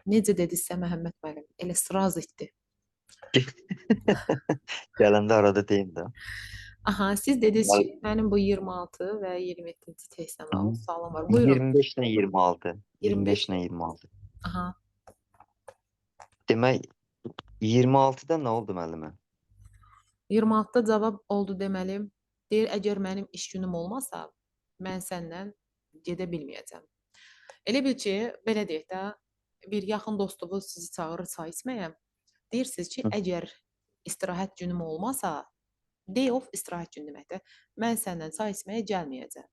Necə dedisə Məhəmməd müəllim, elə sraz etdi. Gələndə arada deyim də. Aha, siz dediniz ki, Deməli, mənim bu 26 və 27-ci hı. testdən sualım var. Buyurun. 25 ilə 26. 25 25. ilə 26. Aha. Demək 26-da nə oldu müəllimə? 26-da cavab oldu deməli. Deyir, əgər mənim iş günüm olmasa, mən səndən gedə bilməyəcəm. Elə bil ki, belə deyək də, bir yaxın dostunuz sizi çağırır çay içməyə. Deyirsiniz ki, Hı. əgər istirahət günüm olmasa, day off istirahət günü deməkdir. Mən səndən çay içməyə gəlməyəcəm.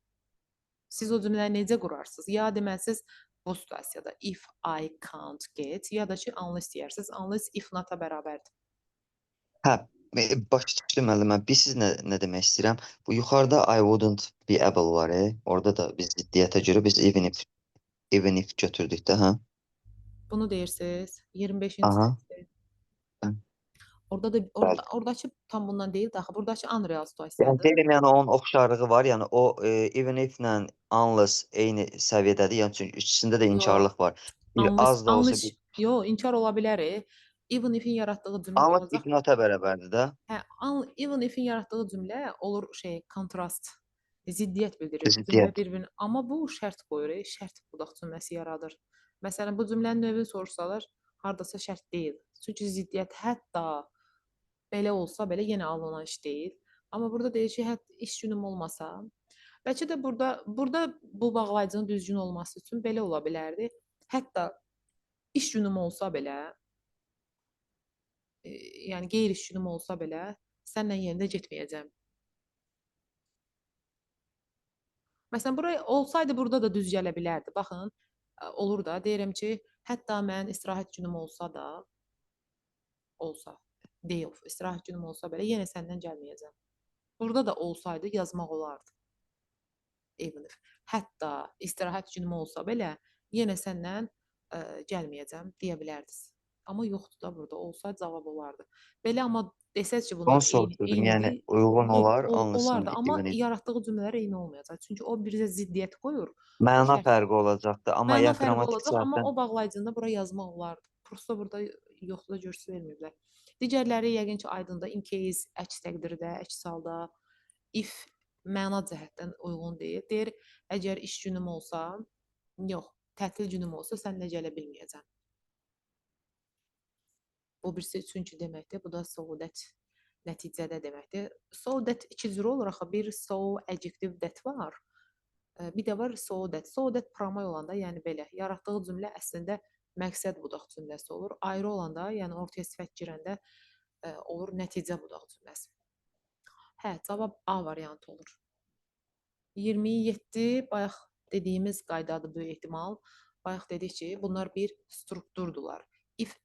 Siz o cümləni necə qurarsınız? Ya deməlisiniz bu situasiyada if I can't get, ya da ki unless deyirsiniz. Unless if not-a bərabərdir. Hə, başa düşdüm müəllimə. Siz nə demək istəyirəm? Bu yuxarıda I wouldn't be able var, orada da biz ziddiyyətə görə biz even if götürdük də, hə? Bunu deyirsiniz. 25-ci Aha. testdə. Hə, Orada da bəli. oradakı tam bundan deyil də axı. Buradakı unreal Yəni situasiyadır. deyirəm, yəni onun oxşarlığı var. Yəni o even if-lə unless eyni səviyyədədir. Yəni çünki ikisində də Yo, inkarlıq var. Bir az da olsa bir yo, inkar ola bilər. Even if-in yaratdığı cümlə unless olacaq. if not-a bərabərdir də. Hə, even if-in yaratdığı cümlə olur kontrast, ziddiyyət bildirir. Cümlə Ziddiyyət. bir-birinə. Amma bu şərt qoyur, şərt budaq cümləsi yaradır. Məsələn, bu cümlənin növünü soruşsalar, hardasa şərt deyil. Çünki ziddiyyət hətta belə olsa belə yenə alınan iş deyil. Amma burada deyir ki, hətta iş günüm olmasa, bəlkə də burada bu bağlayıcının düzgün olması üçün belə ola bilərdi. Hətta iş günüm olsa belə, yəni qeyri-iş günüm olsa belə, sənlə yenə də getməyəcəm. Məsələn, buraya olsaydı burada da düz gələ bilərdi. Baxın, olur da, deyirəm ki, hətta mən istirahət günüm olsa, day off, istirahət günüm olsa belə yenə səndən gəlməyəcəm. Burada da olsaydı yazmaq olardı. Even if. Hətta istirahət günüm olsa belə yenə səndən gəlməyəcəm deyə bilərdiniz. Amma yoxdur da burada. Olsa cavab olardı. Belə amma desəz ki, Onu bunlar soruşdurdum. Yəni eynidir, uyğun olar unless-ın olardı. Amma even if. yaratdığı cümlələr eyni olmayacaq. Çünki o bizə ziddiyyət qoyur. Bu Məna şərt fərqi olacaqdı. Amma məna ya fərqi qrammatik olacaq, amma cəhətdən o bağlayıcında bura yazmaq olardı. Prosta burada yoxda görürsüz verməyiblər. Digərləri yəqin ki, aydındır. In case, əks təqdirdə, əks halda, if məna cəhətdən uyğun deyil. Deyir, əgər iş günüm olsa, yox, tətil günüm olsa səninlə gələ bilməyəcəm. Bu birisi üçüncü deməkdir. Bu da so that nəticədə deməkdir. So that iki cür olur axı. Bir so adjective that var. Bir də var so that. So that promoy olanda, yəni belə, yaratdığı cümlə əslində məqsəd budaq cümləsi olur. Ayrı olanda, yəni ortaya sifət girəndə olur nəticə budaq cümləsi. Hə, cavab A variantı olur. 27 bayaq dediyimiz qaydadır böyük ehtimal. Bayaq dedik ki, bunlar bir strukturdurlar.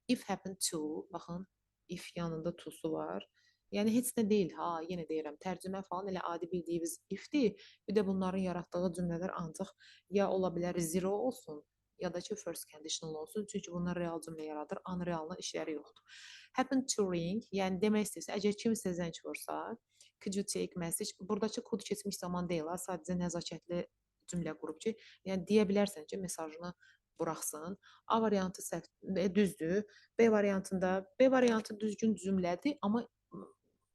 If happen to, baxın, if yanında to'su var. Yəni heç nə deyil ha, yenə deyirəm, tərcümə falan elə adi bildiyimiz ifdir. Bir də bunların yaratdığı cümlələr ancaq ya ola bilər zero olsun, ya da ki first conditional olsun. Çünki bunlar real cümlə yaradır, unrealın işləri yoxdur. Happen to ring, yəni demək istəyirsə, əgər kimsə zəng vursa, could you take message? Buradakı could keçmiş zaman deyil, sadəcə nəzakətli cümlə qurub ki, yəni deyə bilərsən ki, mesajını buraxsın. A variantı səhv, düzdür. B variantı düzgün cümlədir, amma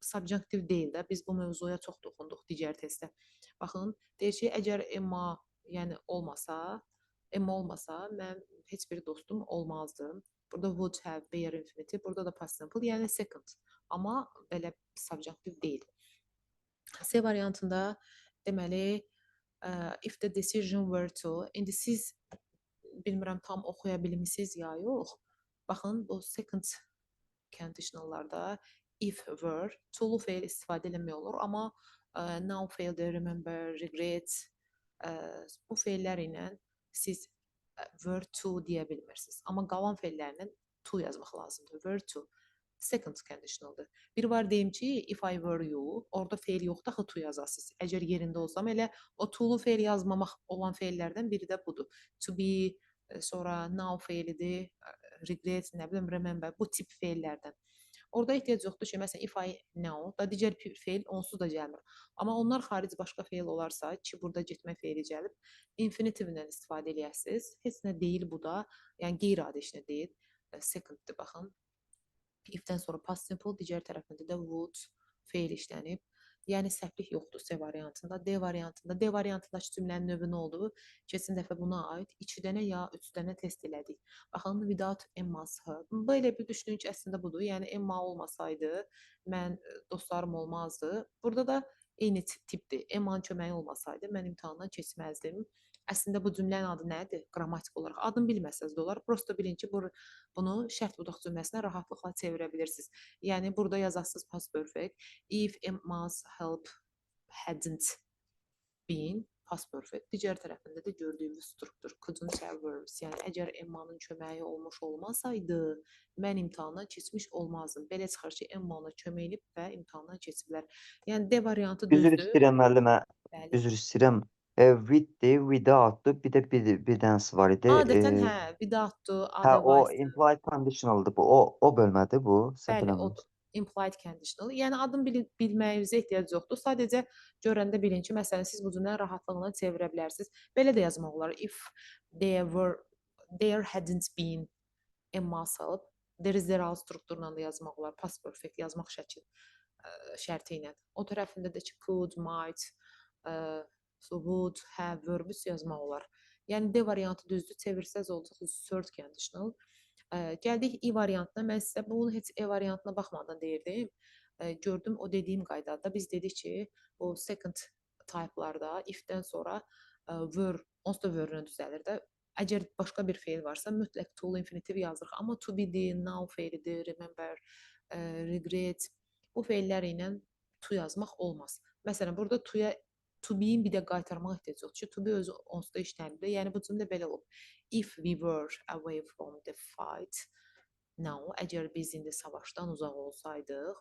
subjunctive deyil də. Biz bu mövzuya çox toxunduq digər testdə. Baxın, deyir ki, əgər Emma olmasa, mən heç bir dostum olmazdı. Burada would have, bare infinitive, burada da past simple, yəni second. Amma belə subjunctive deyil. C variantında deməli if the decision were to, indi siz bilmirəm tam oxuya bilmisiniz ya yox. Baxın, bu second conditionallarda if were, to-lu feil istifadə eləmək olur, amma now failed, remember, regret bu feillər ilə siz were to deyə bilmirsiniz. Amma qalan feillərlə to yazmaq lazımdır. Were to. Second conditionaldır. Bir var deyim ki, if I were you, orada feil yoxdur, axı to yazasınız. Əgər yerində olsam, elə o to-lu feil yazmamaq olan feillərdən biri də budur. To be, sonra now feilidir, regret, nə bilim, remember, bu tip feillərdən. Orada ehtiyac yoxdur ki, məsələn, if I know da digər feil onsuz da gəlmir. Amma onlar xaric başqa feil olarsa, ki, burada getmə feili gəlib, infinitivdən istifadə eləyəsiniz. Heç nə deyil bu da, yəni qeyri-adi heç nə deyil. Seconddir, baxın. If-dən sonra past simple, digər tərəfində də would feil işlənib. Yəni səhvlik yoxdur C variantında. D variantında, D variantındakı cümlənin növü nə oldu? Keçən dəfə buna aid 2 dənə ya 3 dənə test elədik. Baxın, without Emma's help. Belə bir düşünün ki, əslində budur. Yəni Emma olmasaydı, mən dostlarım olmazdı. Burada da eyni tipdir. Emma'nın köməyi olmasaydı, mən imtahandan keçməzdim. Əslində bu cümlənin adı nədir? Qrammatik olaraq. Adını bilməsəz də olar. Prosta bilin ki, bunu şərt budaq cümləsinə rahatlıqla çevirə bilirsiniz. Yəni burada yazasınız past perfect. If Emma's help hadn't been past perfect. Digər tərəfində də gördüyümüz struktur couldn't have verbs. Yəni əgər Emma'nın köməyi olmuş olmasaydı, mən imtahandan keçmiş olmazdım. Belə çıxır ki, Emma ona kömək edib və imtahandan keçiblər. Yəni D variantı Üzr düzdür. istəyirəm müəllimə. Bəli. Üzr istəyirəm. With-dir, without-dur. Bir də bir dənəsi var idi. Adətən hə, without-dur, Hə, o otherwise-dır. implied conditionaldır bu. O bölmədir bu. Səhv Bəli, eləmirəm. odur. Implied conditional. Yəni adını bilməyinizə ehtiyac yoxdur. Sadəcə görəndə bilin ki, məsələn, siz bu cümləni rahatlıqla çevirə bilərsiniz. Belə də yazmaq olar. If there hadn't been Emma's help, there is there strukturla da yazmaq olar. Past perfect yazmaq şərti ilə. O tərəfində də ki, could, might, would, have, verbs yazmaq olar. Yəni D variantı düzdür. Çevirsəz olacaq third conditional. Gəldik I variantına. Mən sizə bunu heç E variantına baxmadan deyirdim. Gördüm o dediyim qaydada. Biz dedik ki, o second type'larda if-dən sonra were, onsuz da were-lə düzəlir də. Əgər başqa bir feil varsa, mütləq to infinitiv yazırıq. Amma to be-dir, now feilidir, remember, regret. Bu feillər ilə to yazmaq olmaz. Məsələn, burada to be-in bir də qaytarmaq ehtiyac yoxdur ki, to be özü onsuz da işlənir. Yəni bu cümlə belə olub. If we were away from the fight, now, əgər biz indi savaşdan uzaq olsaydıq,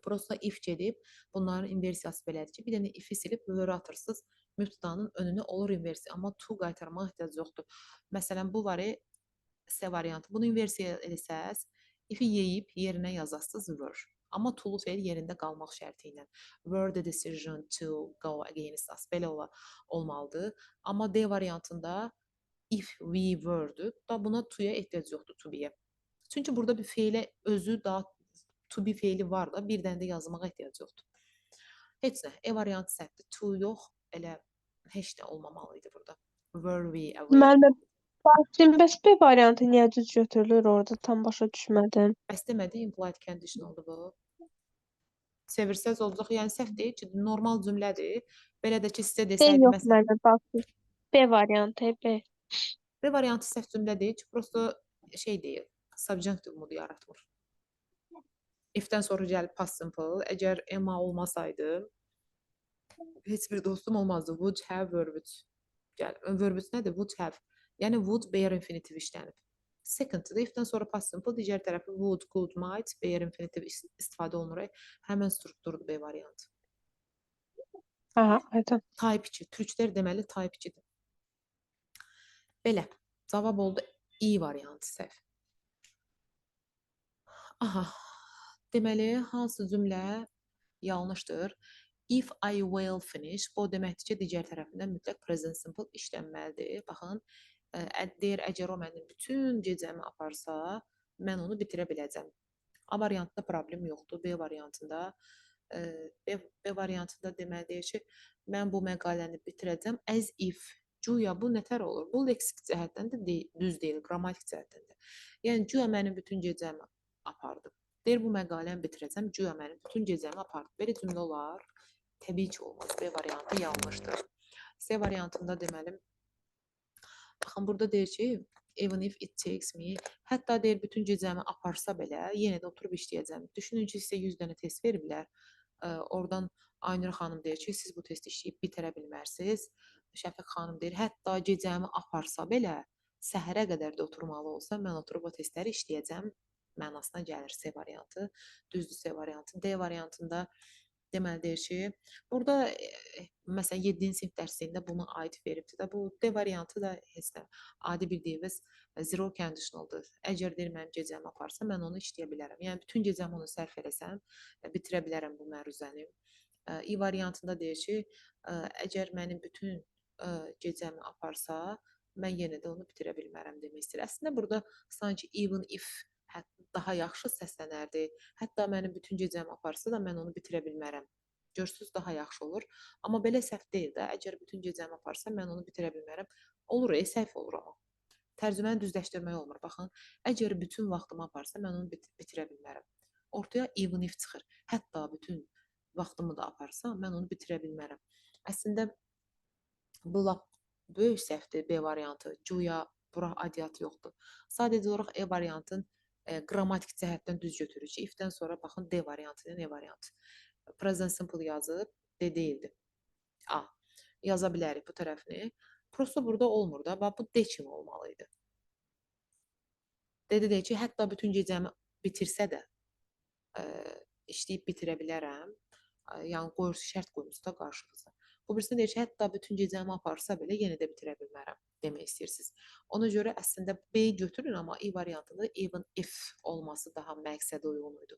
prosta if gedib, bunların inversiyası belədir ki, bir dənə if-i silib were atırsınız, mübtədanın önünə olur inversiya, amma to qaytarmaq ehtiyac yoxdur. Məsələn, bu var C variantı. Bunu inversiya eləsəz, if-i yeyib yerinə yazasınız were. Amma to-lu feil yerində qalmaq şərti ilə. Were the decision to go against us. Belə olmalıdır. Amma D variantında if we were-dür. Da buna to-ya ehtiyac yoxdur, to be-yə. Çünki burada bir feilə özü daha to be feili var da, bir dənə də yazmağa ehtiyac yoxdur. Heç nə, E variantı səhvdir. To yox, elə heç nə olmamalı idi burada. Were we away? Müəllimə, bəs B variantı niyə düz götürülür orada? Tam başa düşmədim. Bəs demədi, implied conditionaldır bu. Çevirsəz olacaq, yəni səhv deyil ki, normal cümlədir. Belə də ki, sizə B desəydi, yox məsələn, müəllimə, bax. B variantı, B. B variantı səhv cümlə deyil ki, prosta şey deyil, subjunctive modu yaratmır. If-dən sonra gəlib past simple, əgər Emma olmasaydı, heç bir dostum olmazdı. Would have, verbs. Verbs nədir? Would have. Yəni would bare infinitiv işlənib. Second-dır. If-dən sonra past simple, digər tərəfi would, could, might, bare infinitiv istifadə olunur. Həmən strukturdur B variantı. Aha, aydın. Type 2. Türklər deməli type 2-dir. Belə. Cavab oldu I variantı səhv. Aha. Deməli, hansı cümlə yanlışdır? If I will finish, bu deməkdir ki, digər tərəfindən mütləq present simple işlənməlidir. Baxın, deyir, əgər o mənim bütün gecəmi aparsa, mən onu bitirə biləcəm. A variantında problem yoxdur. B variantında deməli deyir ki, mən bu məqaləni bitirəcəm as if. Güya bu nətər olur? Bu leksik cəhətdən də düz deyil, qrammatik cəhətdən də. Yəni, güya mənim bütün gecəmi apardı. Deyir, bu məqaləni bitirəcəm, güya mənim bütün gecəmi apardı. Belə cümlə olar. Təbii ki, olmaz. B variantı yanlışdır. C variantında deməli, baxın, burada deyir ki, even if it takes me, hətta deyir, bütün gecəmi aparsa belə, yenə də oturub işləyəcəm. Düşünün ki, sizə 100 dənə test veriblər. Oradan Aynur xanım deyir ki, siz bu testi işləyib bitirə bilmərsiniz. Şəfiq xanım deyir, hətta gecəmi aparsa belə, səhərə qədər də oturmalı olsa, mən oturub o testləri işləyəcəm mənasına gəlir C variantı. Düzdür C variantı. D variantında Deməli deyir ki, burada məsələn 7-ci sinif dərsliyində buna aid veribdi də, bu D variantı da heç nə adi bildiyimiz zero conditionaldır. Əgər deyir mənim gecəmi aparsa, mən onu işləyə bilərəm. Yəni bütün gecəmi onu sərf eləsəm, bitirə bilərəm bu məruzəni. İ variantında deyir ki, əgər mənim bütün gecəmi aparsa, mən yenə də onu bitirə bilmərəm demək istəyir. Əslində burada sanki even if daha yaxşı səslənərdi. Hətta mənim bütün gecəmi aparsa da mən onu bitirə bilmərəm. Görürsüz, daha yaxşı olur. Amma belə səhv deyil də. Əgər bütün gecəmi aparsa mən onu bitirə bilmərəm. Olur, səhv olur amma. Tərcüməni düzləşdirmək olmur. Baxın, əgər bütün vaxtımı aparsa mən onu bitirə bilmərəm. Ortaya even if çıxır. Hətta bütün vaxtımı da aparsa mən onu bitirə bilmərəm. Əslində bu lap böyük səhvdir B variantı. Güya bura adiyyat yoxdur. Sadəcə olaraq E variantın qrammatik cəhətdən düz götürürük ki, if-dən sonra baxın D variantı ilə E variantı. Present simple yazıb, D deyildi. A. Yaza bilərik bu tərəfini. Prosta burada olmur da, bax bu D kimi olmalıydı. D deyir ki, hətta bütün gecəmi bitirsə də işləyib bitirə bilərəm. Yəni şərt qoymuş da qarşınıza. Bu birisi deyir ki, hətta bütün gecəmi aparsa belə yenə də bitirə bilmərəm demək istəyirsiniz. Ona görə əslində B götürün, amma I variantında even if olması daha məqsədə uyğun idi.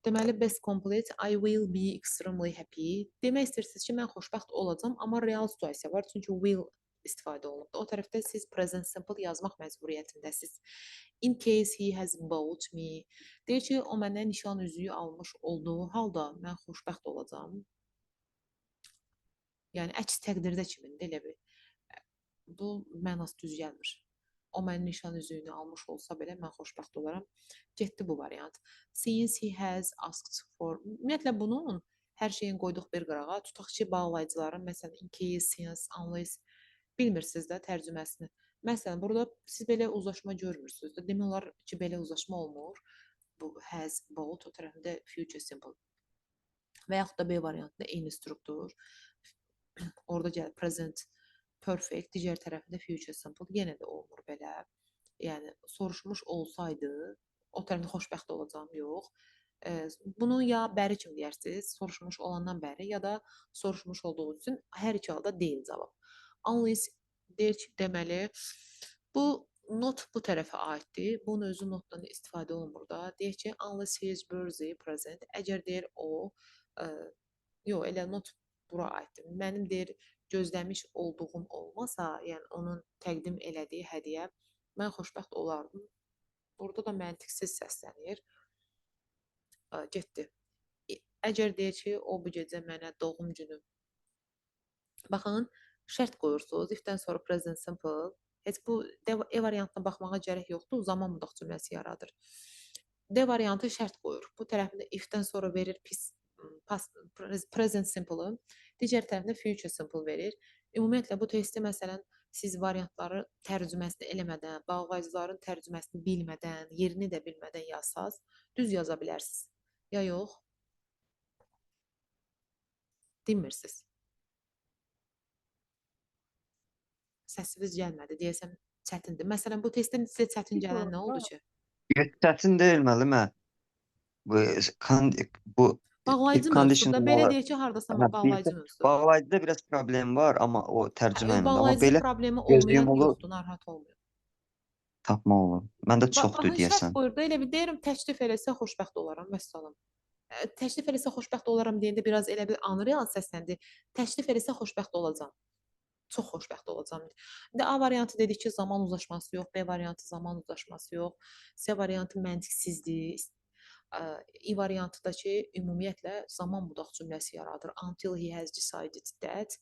Deməli, best complete, I will be extremely happy. Demək istəyirsiniz ki, mən xoşbəxt olacam, amma real situasiya var. Çünki will istifadə olunubdur. O tərəfdə siz present simple yazmaq məcburiyyətindəsiz. In case he has bought me. Deyir ki, o məndən nişan üzüyü almış olduğu halda mən xoşbəxt olacam. Yəni, əks təqdirdə kimindir, elə bir. Bu mənası düz gəlmir. O mənim nişan üzüyünü almış olsa belə mən xoşbəxt olaram. Getdi bu variant. Since he has asked for. Ümumiyyətlə, bunun hər şeyin qoyduq bir qırağa. Tutaq ki, bağlayıcıların, məsələn, in case, since, unless bilmirsiniz də tərcüməsini. Məsələn, burada siz belə uzlaşma görmürsünüz də. Demək olar ki, belə uzlaşma olmur. Bu has, bought, o tərəfində future simple. Və yaxud da B variantında eyni struktur. Orada gəlir present perfect, digər tərəfində future simple. Yenə də olmur belə. Yəni, soruşmuş olsaydı, o tərəfdə xoşbəxt olacağım, yox. Bunu ya bəri kimi deyirsiniz, soruşmuş olandan bəri, ya da soruşmuş olduğu üçün hər iki halda deyil cavab. Unless deyir ki, deməli, bu not bu tərəfə aiddir. Bunun özü notdan istifadə olunmur da. Deyir ki, unless he is busy present. Əgər deyir o, yox, elə not bura aiddir. Mənim deyir, gözləmiş olduğum olmasa, yəni onun təqdim elədiyi hədiyyə, mən xoşbəxt olardım. Burada da məntiqsiz səslənir. Getdi. Əgər deyir ki, o bu gecə mənə doğum günü. Baxın, şərt qoyursunuz. If-dən sonra present simple. Heç bu E variantına baxmağa gərək yoxdur. Zaman mudaq cümləsi yaradır. D variantı şərt qoyur. Bu tərəfində if-dən sonra verir present simple-ı. Digər tərəfində future simple verir. Ümumiyyətlə, bu testi məsələn, siz variantları tərcüməsini eləmədən, bağlayıcıların tərcüməsini bilmədən, yerini də bilmədən yazsaz, düz yaza bilərsiniz. Ya yox? Dinmirsiniz. Səsiniz gəlmədi, deyəsəm çətindir. Məsələn, bu testdən sizə çətin gələn nə oldu ki? Çətin deyil müəllimə. Bu Bağlayıcı mövzuda belə deyək ki, hardasa bağlayıcı mövzuda. Bağlayıcıda biraz problem var, amma o tərcümə ilə. Bağlayıcı problemi olmayan yoxdur, narahat olmuyor. Tapmaq olur. Məndə çoxdur Baxın, deyəsən. şərt buyurdu, elə bir deyirəm, təklif eləsə xoşbəxt olaram, vəssalam. Təklif eləsə xoşbəxt olaram deyəndə biraz elə bir unreal səsləndi. Təklif eləsə xoşbəxt olacam. Çox xoşbəxt olacam. A variantı dedik ki, zaman uzlaşması yox, B variantı zaman uzlaşması yox, C variantı məntiqsizdir. İ variantı da ki, ümumiyyətlə zaman budaq cümləsi yaradır. Until he has decided that.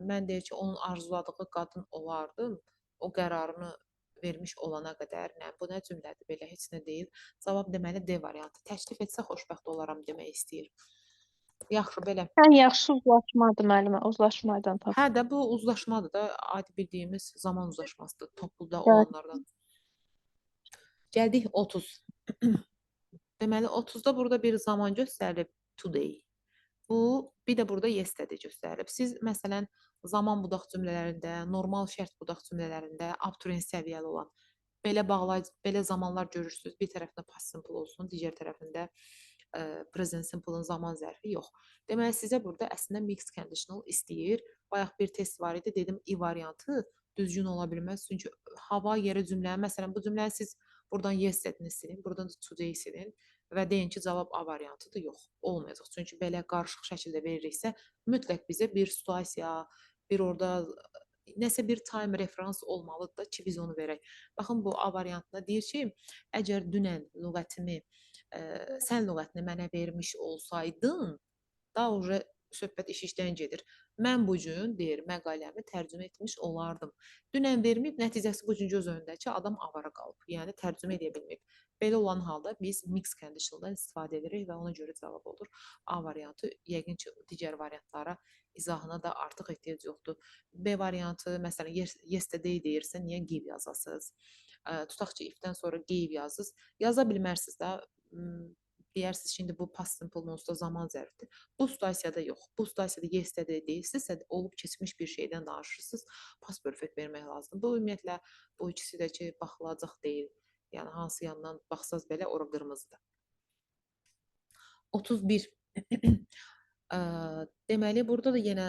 Mən deyir ki, onun arzuladığı qadın olardım. O qərarını vermiş olana qədər. Bu nə cümlədir? Belə heç nə deyil. Cavab deməli D variantı. Təklif etsə xoşbəxt olaram demək istəyir. Yaxşı, belə. Ən yaxşı uzlaşmadır müəllimə, uzlaşmadan tapın. Hə də, bu uzlaşmadır da, adi bildiyimiz zaman uzlaşmasıdır, topluluqda olanlardan. Gəldik 30. Deməli, 30-da burada bir zaman göstərilib, today. Bu, bir də burada yesterday göstərilib. Siz, məsələn, zaman budaq cümlələrində, normal şərt budaq cümlələrində, up to range səviyyəli olan belə zamanlar görürsünüz. Bir tərəfində past simple olsun, digər tərəfində present simple-ın zaman zərfi yox. Deməli, sizə burada əslində mixed conditional istəyir. Bayaq bir test var idi, dedim i variantı düzgün ola bilməz. Çünki hava yeri cümlənin, məsələn, bu cümləni siz buradan yes dedini silin, buradan da today silin və deyin ki, cavab A variantıdır. Yox, olmayacaq. Çünki belə qarışıq şəkildə veririksə, mütləq bizə bir situasiya, bir orada nəsə bir time referans olmalıdır ki, biz onu verək. Baxın, bu A variantında deyir ki, əgər dünən lüğətimi, sən lüğətini mənə vermiş olsaydın, daha уже söhbət iş işdən gedir. Mən bu gün, deyir, məqaləmi tərcümə etmiş olardım. Dünən verməyib, nəticəsi bu gün göz önündəki adam avara qalıb. Yəni tərcümə edə bilməyib. Belə olan halda biz mixed conditionaldan istifadə edirik və ona görə cavab olur A variantı. Yəqin ki, digər variantlara izahına da artıq ehtiyac yoxdur. B variantı, məsələn, yesterday deyirsə, niyə give yazasınız? Tutaq ki, if-dən sonra gave yazısınız. Yaza bilmərsiniz də, deyərsiniz ki, indi bu past simple onsuz da zaman zərfidir. Bu situasiyada yox. Bu situasiyada yesterday deyilsizsə, olub keçmiş bir şeydən danışırsınız, past perfect vermək lazımdır. Bu ümumiyyətlə bu ikisi də ki, baxılacaq deyil. Yəni hansı yandan baxsaz belə ora qırmızıdır. 31. Deməli, burada da yenə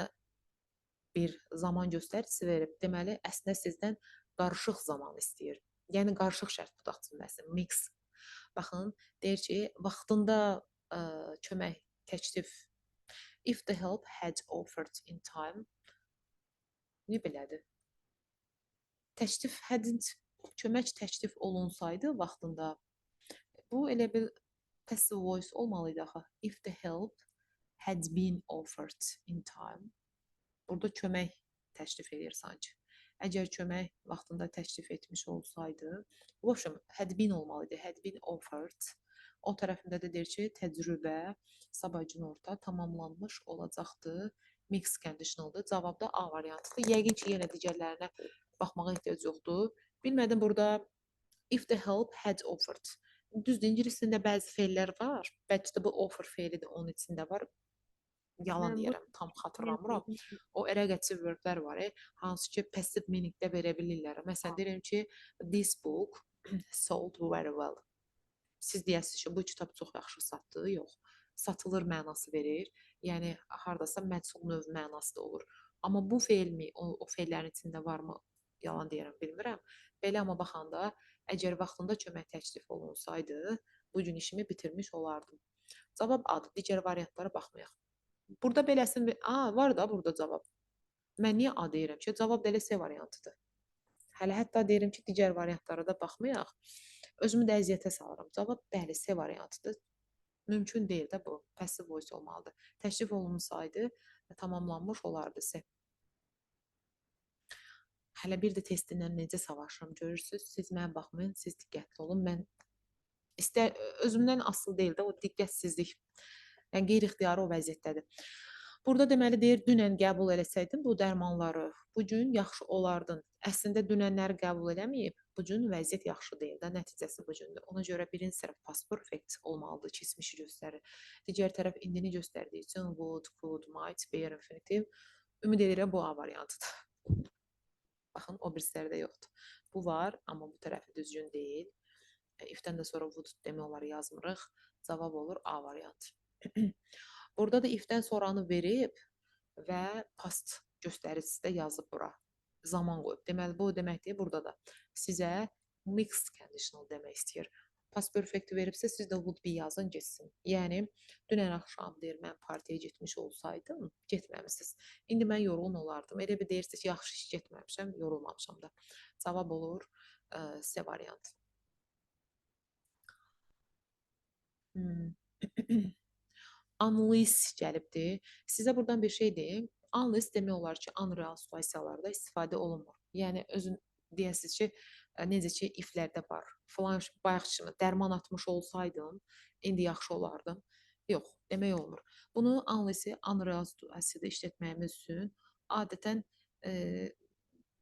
bir zaman göstəricisi verib. Deməli, əslində sizdən qarışıq zaman istəyir. Yəni qarışıq şərt tutaq cümləsi, mix. Baxın, deyir ki, vaxtında kömək, təklif. If the help had offered in time. Niyə belədir? Təklif hadn't, kömək təklif olunsaydı vaxtında. Bu elə bir passive voice olmalıydı axı. If the help had been offered in time. Burada kömək təklif edir sanki. Əgər kömək vaxtında təklif etmiş olsaydı, bu had been olmalıydı. Had been offered. O tərəfində də deyir ki, təcrübə sabahcın orta tamamlanmış olacaqdı. Mixed conditionaldır. Cavab da A variantıdır. Yəqin ki, yenə digərlərinə baxmağa ehtiyac yoxdur. Bilmədim burada if the help had offered. Düzdür, ingiliscində bəzi feillər var. Bəlkə də bu offer feili də onun içində var. Yalan deyirəm, tam xatırlamıram. O erəqəçi verblər var, hansı ki, passive meaningdə verə bilirlər. Məsələn, deyirəm ki, this book sold very well. Siz deyəsiniz ki, bu kitab çox yaxşı satdı. Yox, satılır mənası verir. Yəni, haradasa məchul növ mənası da olur. Amma bu feilmi, o feillərin içində varmı? Yalan deyirəm, bilmirəm. Belə amma baxanda, əgər vaxtında kömək təklif olunsaydı, bu gün işimi bitirmiş olardım. Cavab A-dır. Digər variantlara baxmayaq. Burada beləsini, var da burada cavab. Mən niyə A deyirəm ki, cavab da elə C variantıdır. Hələ hətta deyirəm ki, digər variantlara da baxmayaq. Özümü də əziyyətə salıram. Cavab bəli, C variantıdır. Mümkün deyil də bu. Passive voice olmalıdır. Təklif olunsaydı, tamamlanmış olardı C. Hələ bir də testindən necə savaşıram görürsünüz. Siz mənə baxmayın, siz diqqətli olun. Mən özümdən asılı deyil də o diqqətsizlik. Yəni qeyri-ixtiyari o vəziyyətdədir. Burada deməli deyir, dünən qəbul eləsəydin bu dərmanları, bu gün yaxşı olardın. Əslində dünənləri qəbul eləməyib, bu gün vəziyyət yaxşı deyil də, nəticəsi bu gündür. Ona görə birinci tərəf past perfect olmalıdır, keçmişi göstərir. Digər tərəf indini göstərdiyi üçün would, could, might, bare infinitive. Ümid edirəm bu A variantıdır. Baxın, o birisləri də yoxdur. Bu var, amma bu tərəfi düzgün deyil. If-dən də sonra would demək olar yazmırıq. Cavab olur A variantı. Burada da if-dən sonranı verib və past göstəricisi də yazıb bura. Zaman qoyub. Deməli, bu deməkdir, burada da sizə mixed conditional demək istəyir. Past perfect veribsə, siz də would be yazın, geçsin. Yəni, dünən axşam deyir, mən partiyaya getmiş olsaydım, getməmişsiniz. İndi mən yorğun olardım. Elə bir deyirsiniz ki, yaxşı iş getməmişəm, yorulmamışam da. Cavab olur C variantı. Unless gəlibdir. Sizə buradan bir şey deyim. Unless demək olar ki, unreal situasiyalarda istifadə olunmur. Yəni, özün deyəsiniz ki, necə ki, if-lərdə var. Falan bayaq kimi dərman atmış olsaydım, indi yaxşı olardım. Yox, demək olmur. Bunu unless-i unreal situasiyada işlətməyimiz üçün adətən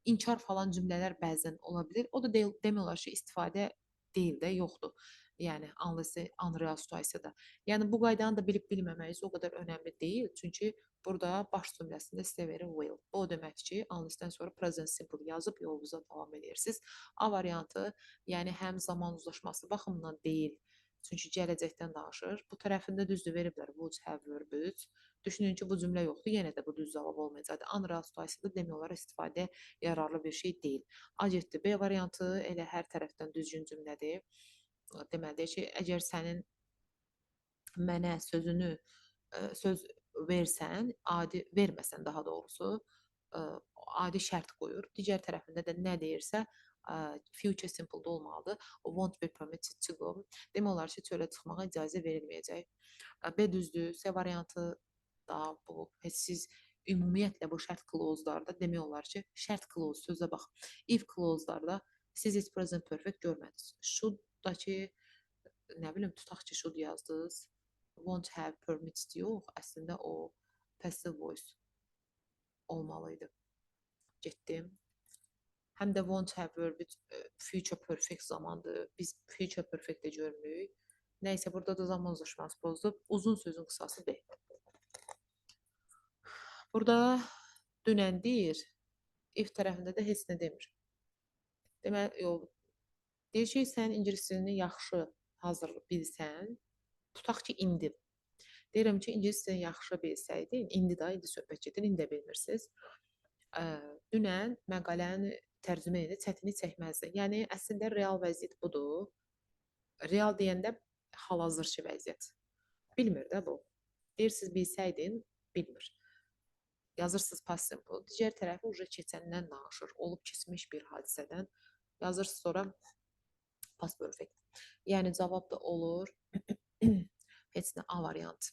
inkar falan cümlələr bəzən ola bilir. O da demək olar ki, istifadə deyil də, yoxdur. Yəni, unless-i unreal situasiyada. Yəni, bu qaydanı da bilib-bilməməyiz o qədər önəmli deyil. Çünki burada baş cümləsində sizə verir will. O deməkdir ki, unless-dən sonra present simple yazıb yolunuza davam edirsiniz. A variantı, yəni həm zaman uzlaşması baxımından deyil, Çünki gələcəkdən danışır. Bu tərəfində düzdür veriblər would have verb. Düşünün ki, bu cümlə yoxdur, yenə də bu düz cavab olmayacaqdır. Unreal situasiyada demək olar istifadəyə yararlı bir şey deyil. A-dir. B variantı elə hər tərəfdən düzgün cümlədir. Deməlidir ki, əgər sənin mənə sözünü söz versən, adi verməsən daha doğrusu, adi şərt qoyur. Digər tərəfində də nə deyirsə, future simple-da olmalıdır. O won't be permitted to go. Demək olar ki, çölə çıxmağa icazə verilməyəcək. B düzdür. C variantı da bu heç siz ümumiyyətlə bu şərt clause-larda demək olar ki, şərt clause sözə bax. If clause-larda siz heç present perfect görmədiniz. Should-dakı nə bilim tutaq ki, should yazdınız. Won't have permitted yox, əslində o passive voice olmalıydı. Getdim. Həm də won't have verb future perfect zamandır. Biz future perfect də görmürük. Nəysə, burada da zaman uzlaşması pozulub. Uzun sözün qısası B. Burada dünən deyir, if tərəfində də heç nə demir. Deməli, deyir ki, sən ingilis dilini yaxşı hazır bilsən, tutaq ki, indi. Deyirəm ki, ingilis dilini yaxşı bilsəydin, indi söhbət gedir, indi də bilmirsiniz. Dünən məqalənin tərcümə edib çətinlik çəkməzdi. Yəni, əslində real vəziyyət budur. Real deyəndə hal-hazırki vəziyyət. Bilmir də bu. Deyirsiniz, bilsəydin, bilmir. Yazırsınız past simple. Digər tərəfi uca keçəndən danışır. Olub keçmiş bir hadisədən. Yazırsınız sonra past perfect. Yəni, cavab da olur. Heç nə A variant.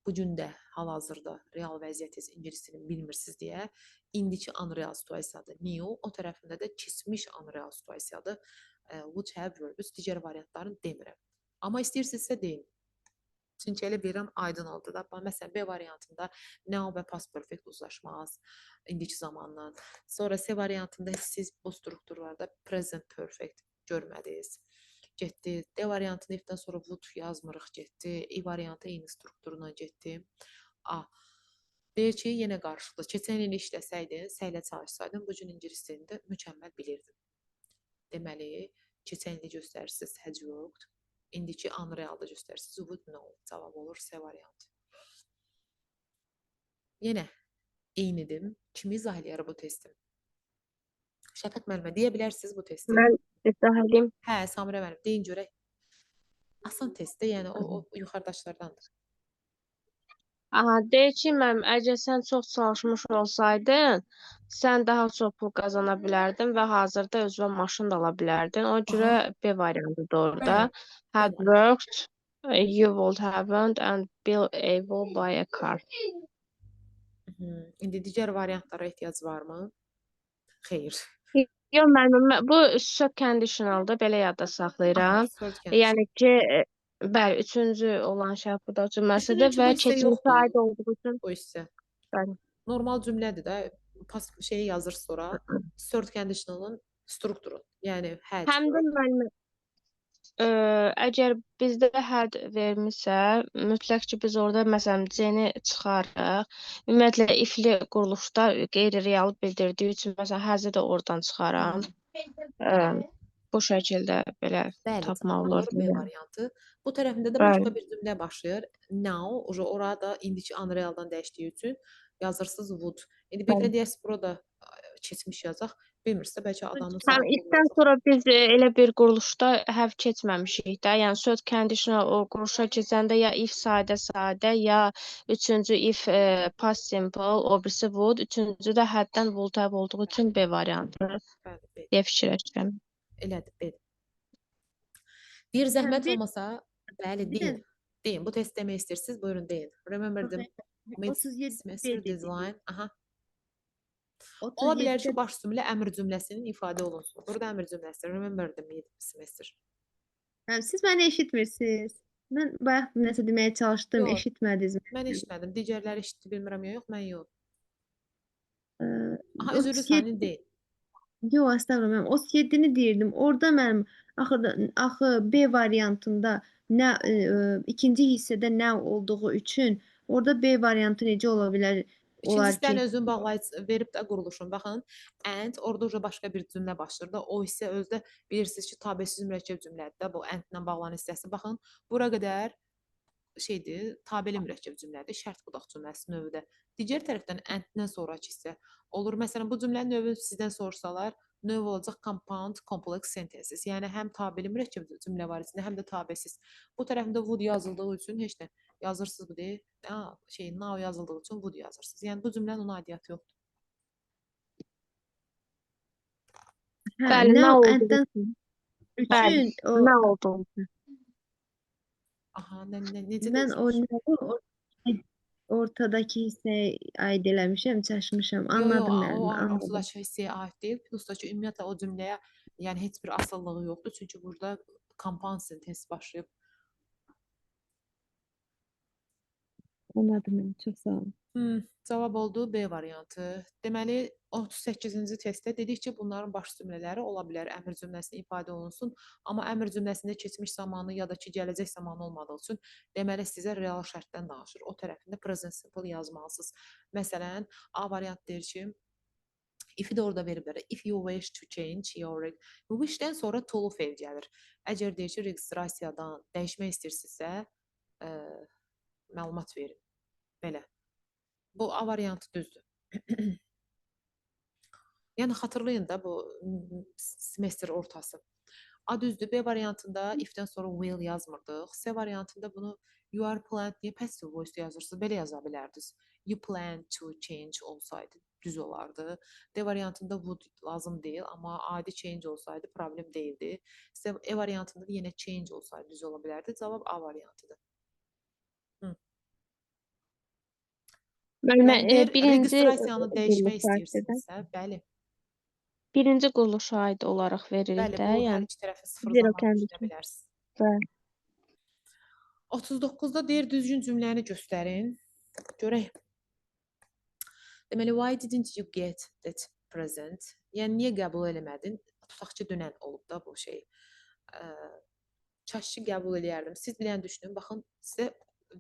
Bu gün də hal-hazırda real vəziyyətiz ingilis dilini bilmirsiniz deyə indiki unreal situasiyadır. New, o tərəfində də keçmiş unreal situasiyadır. Would have verbs, digər variantlarını demirəm. Amma istəyirsinizsə deyin. Çünki elə bilirəm aydın oldu da. Məsələn, B variantında now və past perfect uzlaşmaz indiki zamandan. Sonra C variantında siz bu strukturlarda present perfect görmədiniz. Getdi. D variantında ifdən sonra would yazmırıq, getdi. E variantı eyni strukturuna getdi. A. Deyir ki, yenə qarşılıqlı. Keçən il işləsəydin, səylə çalışsaydın, bu gün ingilis dilində mükəmməl bilirdin. Deməli, keçən ili göstərirsiniz had worked. İndiki unrealda göstərirsiniz would know. Cavab olur C variantı. Yenə eynidir. Kimi izah eləyər bu testim? Şəfət müəllimə, deyə bilərsiniz bu testi? Mən izah edeyim. Hə, Samirə müəllim, deyin görək. Asan testdir, yəni o yuxarıdaşlardandır. Deyir ki, müəllim, əgər sən çox çalışmış olsaydın, sən daha çox pul qazana bilərdin və hazırda özünə maşın da ala bilərdin. Ona görə B variantıdır orada. Had worked, you would haven't and be able to buy a car. İndi digər variantlara ehtiyac varmı? Xeyr. Yox, müəllim, bu sub conditionaldır, belə yadda saxlayıram. Third condition. Yəni ki, bəli, üçüncü olan şərt burada cümləsidir Düşünün ki, və bu hissə keçmiş yoxdur. aid olduğu üçün Bu hissə. bəli. Normal cümlədir də. Şeyi yazır sonra. Third conditionalın strukturu. Yəni had Həm də worked. müəllim, əgər bizdə had vermişsə, mütləq ki, biz orada məsələn C-ni çıxarırıq. Ümumiyyətlə ifli quruluşda qeyri-real bildirdiyi üçün məsələn has-ı da oradan çıxaram. Bu şəkildə belə Bəli, tapmaq cavab olar. olur B variantı. Bu tərəfində də Bəli. başqa bir cümlə başlayır. Now, orada indiki unrealdan dəyişdiyi üçün yazırsınız would. İndi bir də deyəsiz burada keçmiş yazaq. Bilmirsə bəlkə adamın Həm savabı işdən olacaq. sonra biz elə bir quruluşda have keçməmişik də. Yəni söz conditional o quruluşa keçəndə ya if sadə, ya üçüncü if past simple, o birisi would, üçüncü də haddən would have olduğu üçün B variantı Bəli, B. deyə fikirləşirəm. Elədir, B. Bir zəhmət bir- olmasa, bəli, bir deyin. də- Deyin, bu test demək istəyirsiniz, buyurun deyin. Remember the 37 semester B dedi. deadline. Aha. 37 Ola bilər ki, baş cümlə əmr cümləsinin ifadə olunsun. Burada əmr cümləsi. Remember the mid-semester. Siz məni eşitmirsiniz. Mən bayaq nəsə deməyə çalışdım, Yox. eşitmədiniz. Mən eşitmədim. Digərləri eşitdi, bilmirəm ya, yox, mən yox. Ee, Aha, 37 üzrlü sənin deyil. Yox, əstəğfurullah, mən 37-ni deyirdim. Orada mənim axı B variantında nə ikinci hissədə nə olduğu üçün orada B variantı necə ola bilər? İkinci olar hissənin ki, özünü bağlayıcı verib də quruluşun. Baxın, and orada uca başqa bir cümlə başlayır da, o hissə özdə bilirsiniz ki, tabesiz mürəkkəb cümlədir də bu and-lə bağlanan hissəsi. Baxın, bura qədər şeydir, tabeli mürəkkəb cümlədir, şərt budaq cümləsi növüdə. Digər tərəfdən and-dən sonrakı hissə olur. Məsələn, bu cümlənin növü sizdən soruşsalar, növ olacaq compound complex sentences. Yəni həm tabeli mürəkkəb cümlə var içində, həm də tabesiz. Bu tərəfində would yazıldığı üçün heç nə yazırsınız bu deyil. Now yazıldığı üçün would yazırsınız. Yəni bu cümlənin ona aidiyyatı yoxdur. hə, Bəli, nə now olduğu and-dən üçün. Bəli, üçün o nə olduğu üçün. Aha, necə mən o deyirsiniz? ortadakı hissəyə aid eləmişəm, çaşmışam. Yo, Anladım o müəllim, anladım. ortadakı hissəyə aid deyil. Plus da ki, ümumiyyətlə o cümləyə yəni heç bir asıllığı yoxdur. Çünki burada compound sentence başlayıb. Anladım müəllim, çox sağ olun. Cavab oldu B variantı. Deməli, 38-ci testdə dedik ki, bunların baş cümlələri ola bilər əmr cümləsində ifadə olunsun, amma əmr cümləsində keçmiş zamanı ya da ki, gələcək zamanı olmadığı üçün deməli sizə real şərtdən danışır. O tərəfində present simple yazmalısınız. Məsələn, A variant deyir ki, if-i də orada veriblər. If you wish to change your wish-dən sonra to fe'l gəlir. Əgər deyir ki, registrasiyadan dəyişmək istəyirsinizsə, məlumat verin. Belə. Bu A variantı düzdür. Yəni xatırlayın da bu semestr ortası. A düzdür. B variantında if-dən sonra will yazmırdıq. C variantında bunu you are planned deyə passive voice yazırsınız. Belə yaza bilərdiniz. You plan to change olsaydı düz olardı. D variantında would lazım deyil, amma adi change olsaydı problem deyildi. E variantında da yenə change olsaydı düz ola bilərdi. Cavab A variantıdır. Müəllimə, Əgər birinci registrasiyanı dəyişmək quruluş aiddir də. istəyirsinizsə, bəli. Birinci quruluşa aid olaraq verilir Bəli, də, bu hər yəni iki tərəfi sıfır zero zaman kənd düşünə üçün. bilərsiniz. Bəli. 39-da deyir düzgün cümləni göstərin. Görək. Deməli, why didn't you get that present? Yəni niyə qəbul eləmədin? Tutaq ki, dünən olub da bu şey. Çaşçı qəbul eləyərdim. Siz bilən düşünün. Baxın, sizə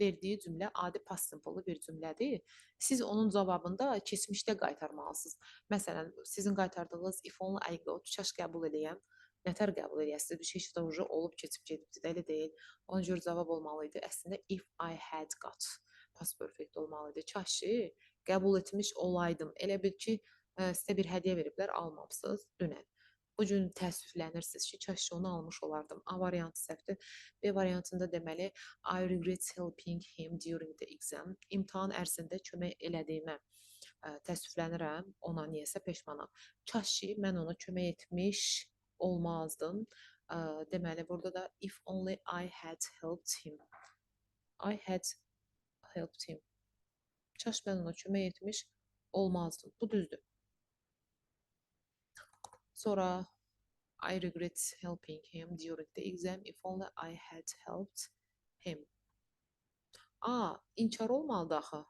verdiyi cümlə adi past simple bir cümlədir. Siz onun cavabında keçmişdə qaytarmalısınız. Məsələn, sizin qaytardığınız if only I got çaş qəbul eləyəm. Nətər qəbul eləyəsiniz? Bir şey işte olub keçib gedibdi də, elə deyil. Ona görə cavab olmalı idi. Əslində if I had got past perfect olmalı idi. Çaşı qəbul etmiş olaydım. Elə bil ki, sizə bir hədiyyə veriblər, almamısınız dünən. Bu gün təəssüflənirsiniz ki, kaş onu almış olardım. A variantı səhvdir. B variantında deməli I regret helping him during the exam. İmtahan ərzində kömək elədiyimə təəssüflənirəm. Ona niyəsə peşmanam. Kaş ki, mən ona kömək etmiş olmazdım. Deməli, burada da if only I had helped him. I had helped him. Kaş mən ona kömək etmiş olmazdım. Bu düzdür. Sonra I regret helping him during the exam. If only I had helped him. İnkar olmalıdır axı.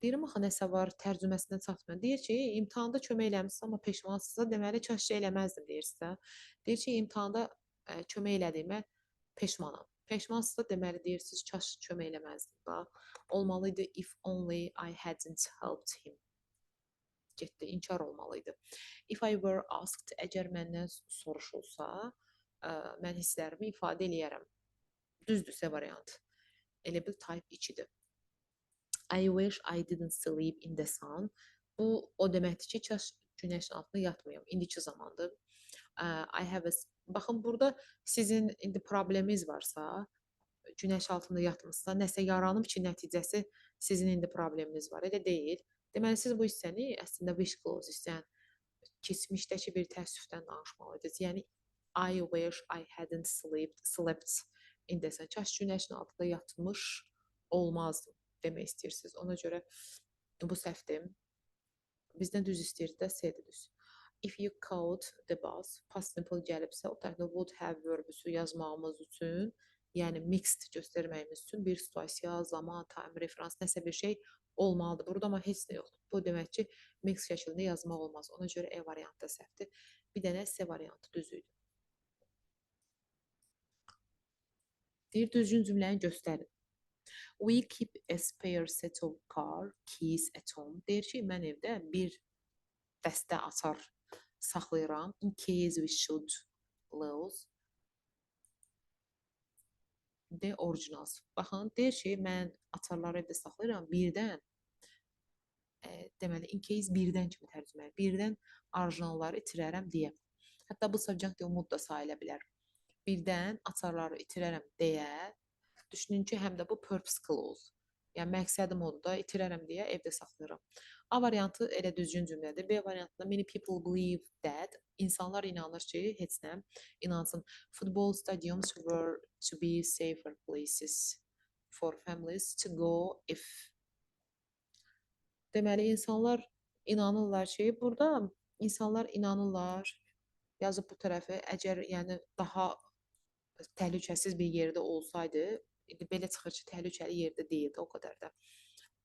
Deyirəm axı nəsə var, tərcüməsindən çatmıyor. Deyir ki, imtahanda kömək eləmişsiniz, amma peşmansınızsa, deməli kaş eləməzdim deyirsə. Deyir ki, imtahanda kömək elədiyimə peşmanam. Peşmansınızsa, deməli deyirsiniz, kaş kömək eləməzdim da. Olmalıydı if only I hadn't helped him. Getdi, inkar olmalıydı. If I were asked, əgər məndən soruşulsa, mən hisslərimi ifadə eləyərəm. Düzdürsə variant. Elə bil type 2-dir. I wish I didn't sleep in the sun. Bu o deməkdir ki, kaş günəşin altında yatmayım. İndiki zamandır. I have a... Baxın, burada sizin indi probleminiz varsa, günəş altında yatmışsa, nəsə yaranıb ki, nəticəsi sizin indi probleminiz var. Elə deyil. Deməli, siz bu hissəni əslində wish clause hissəni keçmişdəki bir təəssüfdən danışmalıydınız. Yəni, I wish I hadn't slept in the sun. Kaş günəşin altında yatmış olmazdım demək istəyirsiniz. Ona görə bu səhvdir. Bizdən düz istəyirdi də, C-də düz. If you caught the bus, past simple gəlibsə, o tərəfdə would have verb-üsü yazmağımız üçün, yəni mixed göstərməyimiz üçün bir situasiya, zaman, time, referans, nəsə bir şey olmalıdır. Burada amma heç nə yoxdur. Bu demək ki, mixed şəklində yazmaq olmaz. Ona görə E variantı da səhvdir. Bir dənə C variantı düz idi. Deyir, düzgün cümləni göstərin. We keep a spare set of car keys at home. Deyir ki, mən evdə bir dəstə açar saxlayıram. In case we should lose the originals. Baxın, deyir ki, mən açarları evdə saxlayıram. Birdən, deməli, in case birdən kimi tərcümə. Birdən orijinalları itirərəm deyə. Hətta bu subject mood da sayıla bilər. Birdən açarları itirərəm deyə. Düşünün ki, həm də bu purpose clause. Yəni, məqsədim odur da, itirərəm deyə evdə saxlayıram. A variantı elə düzgün cümlədir. B variantında many people believe that insanlar inanır ki, heç nə inansın. Football stadiums were to be safer places for families to go if. Deməli, insanlar inanırlar ki, burada insanlar inanırlar, yazıb bu tərəfi, əgər yəni daha təhlükəsiz bir yerdə olsaydı, belə çıxır ki, təhlükəli yerdə deyildi, o qədər də.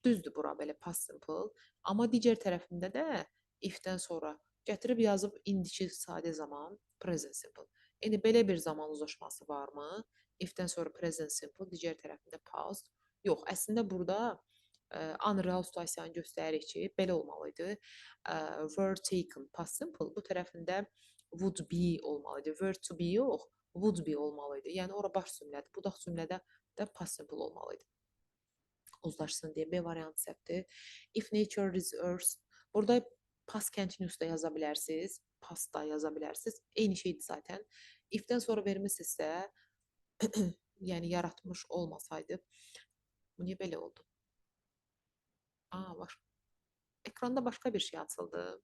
Düzdür bura belə past simple, amma digər tərəfində də if-dən sonra gətirib yazıb indiki sadə zaman present simple. İndi belə bir zaman uzlaşması varmı? If-dən sonra present simple, digər tərəfində past. Yox, əslində burada unreal situasiyanı göstəririk ki, belə olmalıydı. Were taken past simple, bu tərəfində would be olmalıydı. Were to be yox, would be olmalıydı. Yəni ora baş cümlədir. Budaq cümlədə də past simple olmalıydı. Uzlaşsın deyə B variantı səhvdir. If nature reserves, burada past continuous da yaza bilərsiniz, past da yaza bilərsiniz. Eyni şeydir zaten. If-dən sonra vermisinizsə, yəni yaratmış olmasaydı, bu niyə belə oldu? Var. Ekranda başqa bir şey açıldı.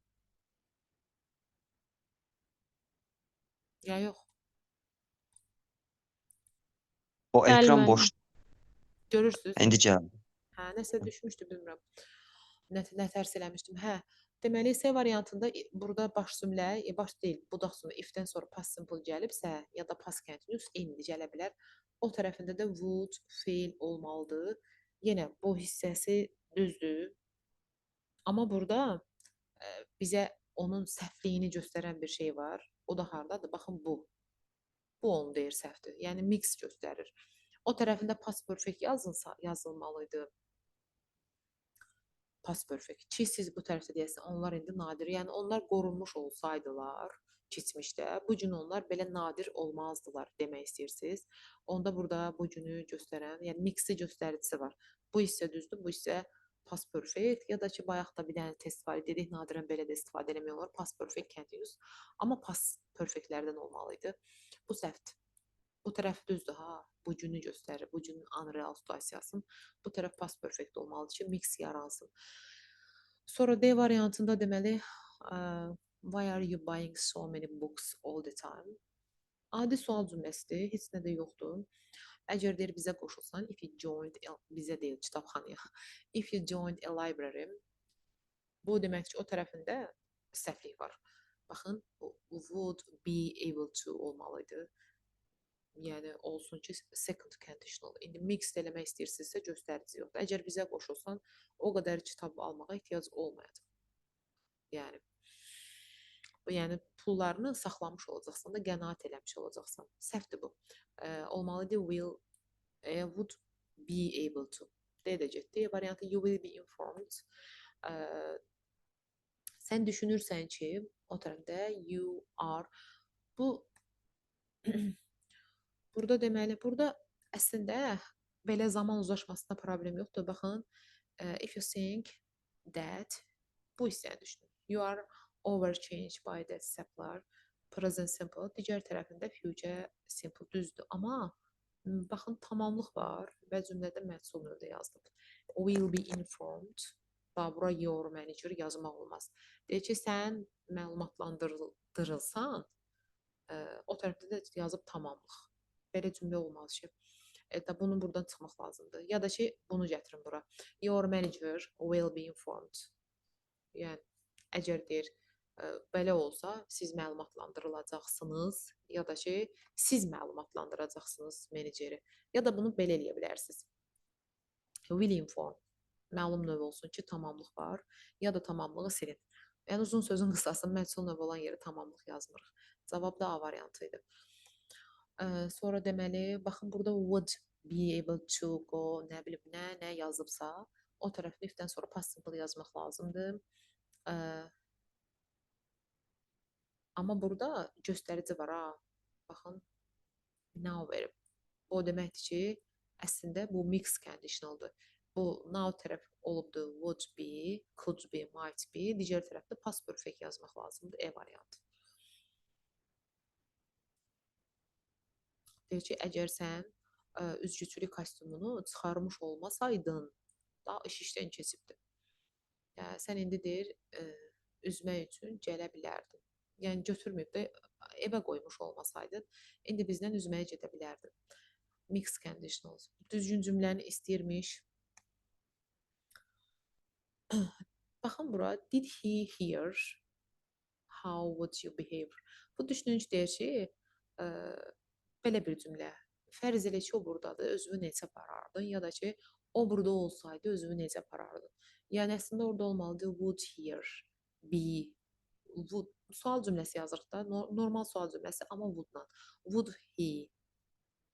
Ya yox. O Bəli, ekran müəllim. boş. Görürsüz? İndi gəldi. Nəsə düşmüşdü, bilmirəm. Nə tərs eləmişdim. Deməli, C variantında burada baş cümlə, baş deyil, budaq cümlə if-dən sonra past simple gəlibsə, ya da past continuous eyni gələ bilər. O tərəfində də would, fail olmalıdır. Yenə bu hissəsi düzdür. Amma burada bizə onun səhvliyini göstərən bir şey var. O da hardadır? Baxın bu. Bu onu deyir səhvdir. Yəni mix göstərir. O tərəfində past perfect yazılmalıydı. Past perfect. Ki siz bu tərəfdə deyəsən, onlar indi nadir. Yəni onlar qorunmuş olsaydılar keçmişdə, bu gün onlar belə nadir olmazdılar demək istəyirsiniz. Onda burada bu günü göstərən, yəni mixi göstəricisi var. Bu hissə düzdür, bu hissə past perfect, ya da ki, bayaq da bir dənə test var, dedik, nadirən belə də istifadə eləmək olar. Past perfect continuous. Amma past perfectlərdən olmalıydı. Bu səhvdir. Bu tərəf düzdür, bu günü göstərir, bu günün unreal situasiyasını. Bu tərəf past perfect olmalıdır ki, mix yaransın. Sonra D variantında deməli, why are you buying so many books all the time? Adi sual cümləsidir, heç nə də yoxdur. Əgər deyir bizə qoşulsan, if you joined, bizə deyil, kitabxanaya. If you joined a library, bu demək ki, o tərəfində səhvlik var. Baxın, would be able to olmalıydı. Yəni olsun ki, second conditional. İndi mix eləmək istəyirsinizsə göstərici yoxdur. Əgər bizə qoşulsan, o qədər kitab almağa ehtiyac olmayacaq. Yəni pullarını saxlamış olacaqsan da, qənaət eləmiş olacaqsan. Səhvdir bu. Olmalıdır would be able to. Deyəcəkdir. Variantı you will be informed. Sən düşünürsən ki, o tərəfdə you are. Burada deməli, burada əslində belə zaman uzlaşmasında problem yoxdur. Baxın, if you think that, bu hissəni düşünün. You are overchanged by that steplər. Present simple, digər tərəfində future simple düzdür. Amma baxın, tamamlıq var və cümlədə məhsul növdə yazdım. Will be informed. Bura your manager yazmaq olmaz. Deyək ki, sən məlumatlandırılsan, o tərəfdə də yazıb tamamlıq. Belə cümlə olmaz ki, bunu buradan çıxmaq lazımdır. Ya da ki, bunu gətirin bura. Your manager will be informed. Yəni, əgər deyir, belə olsa, siz məlumatlandırılacaqsınız, ya da ki, siz məlumatlandıracaqsınız meneceri. Ya da bunu belə eləyə bilərsiniz. Will inform. Məlum növ olsun ki, tamamlıq var, ya da tamamlığı silin. Yəni, uzun sözün qısası, məhsul növ olan yeri tamamlıq yazmırıq. Cavab da A variantı idi. Sonra deməli, baxın, burada would be able to go, nə bilim, nə yazıbsa, o tərəfdə ifdən sonra past simple yazmaq lazımdır. Amma burada göstərici var ha. Baxın, now verib. O deməkdir ki, əslində bu mix conditionaldır. Bu now tərəf olubdur, would be, could be, might be. Digər tərəfdə past perfect yazmaq lazımdır, E variantı. Deyir ki, əgər sən üzgüçülük kostyumunu çıxarmış olmasaydın, daha iş işdən keçibdir. Yəni, sən indi deyir, üzmək üçün gələ bilərdin. Yəni, götürməyib də evə qoymuş olmasaydın, indi bizdən üzməyə gedə bilərdin. Mix conditionals. Düzgün cümləni istəyirmiş. Baxın bura. Did he hear? How would you behave? Bu düşününç deyir ki, belə bir cümlə. Fərz elə ki, o buradadır, özünü necə aparardın? Ya da ki, o burada olsaydı, özünü necə aparardın? Yəni, əslində orada olmalıdır would hear, be, would. Sual cümləsi yazırıq da, normal sual cümləsi, amma would-la. Would he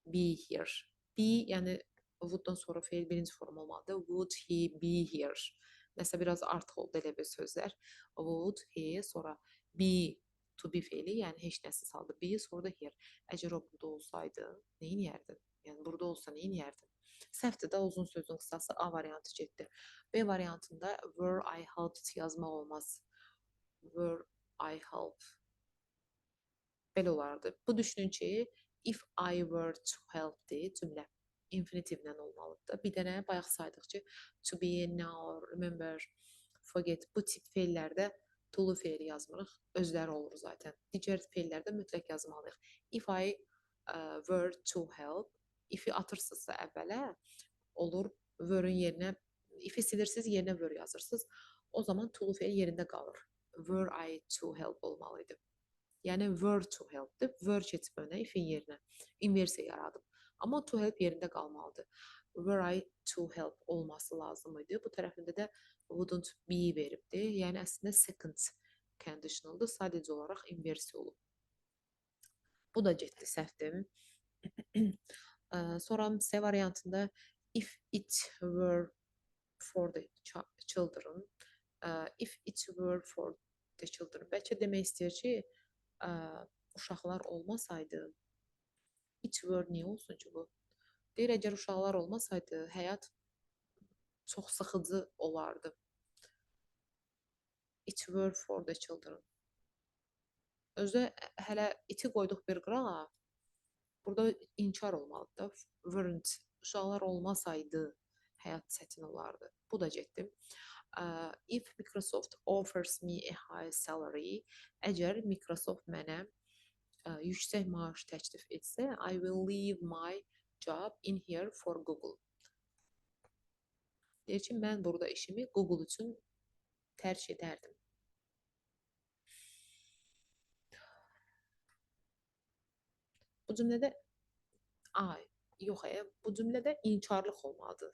be here? Be, yəni would-dan sonra feil birinci form olmalıdır. Would he be here? Nəsə biraz artıq oldu elə bir sözlər. Would he, sonra be, to be feili, yəni heç nəsi saldı. Be, sonra da here. Əgər o burada olsaydı, neyin yerdin? Yəni burada olsa neyin yerdin? Səhvdir də uzun sözün qısası A variantı getdi. B variantında were I helped yazmaq olmaz. Were I help. Belə olardı. Bu düşünün ki, if I were to help deyə cümlə infinitivlə olmalıdır. Bir dənə bayaq saydıq ki, to be, now, remember, forget. Bu tip feillərdə to feili yazmırıq. Özləri olur zaten. Digər feillərdə mütləq yazmalıyıq. If I were to help, if'i atırsınızsa əvvələ, olur were-ün yerinə, if'i silirsiniz, yerinə were yazırsınız. O zaman to feil yerində qalır. Were I to help olmalıydı. Yəni were to help-dir. Were keçib önə, if'in yerinə. İnversiya yaradım. Amma to help yerində qalmalıdır. Were I to help olması lazım idi. Bu tərəfində də wouldn't be veribdir. Yəni əslində second conditionaldır. Sadəcə olaraq inversiya olub. Bu da getdi, səhvdir. Sonra C variantında if it were for the children, if it were for the children. Bəlkə demək istəyir ki, uşaqlar olmasaydı, it were niyə olsun ki bu? Deyir, əgər uşaqlar olmasaydı, həyat çox sıxıcı olardı. It were for the children. Özdə hələ iti qoyduq bir qırağa, burada inkar olmalıdır. Weren't, uşaqlar olmasaydı, həyat çətin olardı. Bu da getdi. If Microsoft offers me a high salary, əgər Microsoft mənə yüksək maaş təklif etsə, I will leave my job in here for Google. Deyir ki, mən burada işimi Google üçün tərk edərdim. Bu cümlədə bu cümlədə inkarlıq olmalıdır.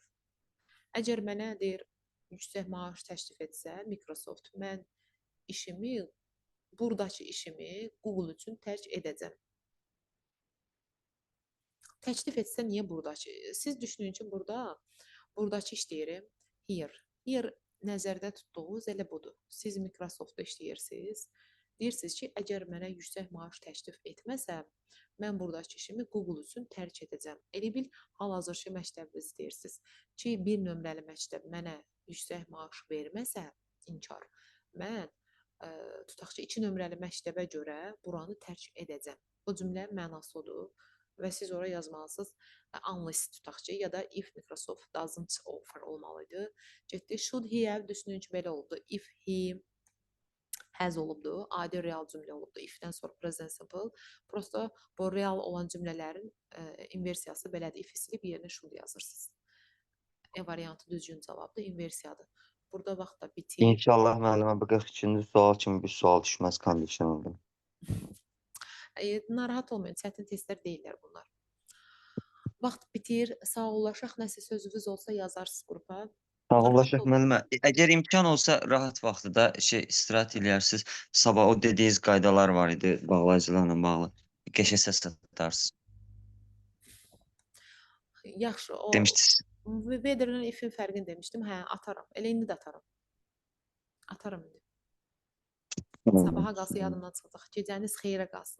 Əgər mənə deyir, yüksək maaş təklif etsə, Microsoft, mən buradakı işimi Google üçün tərk edəcəm. Təklif etsə, niyə buradakı? Siz düşünün ki, buradakı işləyirəm, here. Here nəzərdə tutduğunuz elə budur. Siz Microsoftda işləyirsiniz. Deyirsiniz ki, əgər mənə yüksək maaş təklif etməsə, mən buradakı işimi Google üçün tərk edəcəm. Elə bil, hal-hazırki məktəbiniz deyirsiniz ki, bir nömrəli məktəb mənə yüksək maaş verməsə, inkar. Mən tutaq ki, 2 nömrəli məktəbə görə buranı tərk edəcəm. Bu cümlə mənası odur və siz oraya yazmalısınız unless tutaq ki, ya da if Microsoft doesn't offer olmalıydı. Getdi, should he have düşünün ki, belə oldu. If he has olubdu, adi real cümlə olubdu. If-dən sonra present simple. Prosta bu real olan cümlələrin inversiyası belədir. If-i silib yerinə should yazırsınız. E variantı düzgün cavabdır, inversiyadır. Burada vaxt da bitir. İnşallah müəllimə bu 42-ci sual kimi bir sual düşməz conditionalda. Narahat olmayın, çətin testlər deyirlər bunlar. Vaxt bitir, sağollaşaq, nəsə sözünüz olsa yazarsınız qrupa. Sağollaşaq müəllimə. Əgər imkan olsa rahat vaxtıda istirahət eləyərsiniz. Sabah o dediyiniz qaydalar var idi bağlayıcılarla bağlı. Qəşə səs atarsınız. Yaxşı, o Demişdiniz. whether-lə if-in fərqini demişdim. Hə, ataram. Elə indi də ataram. Ataram indi. Sabaha qalsa yadımdan çıxacaq. Gecəniz xeyrə qalsın.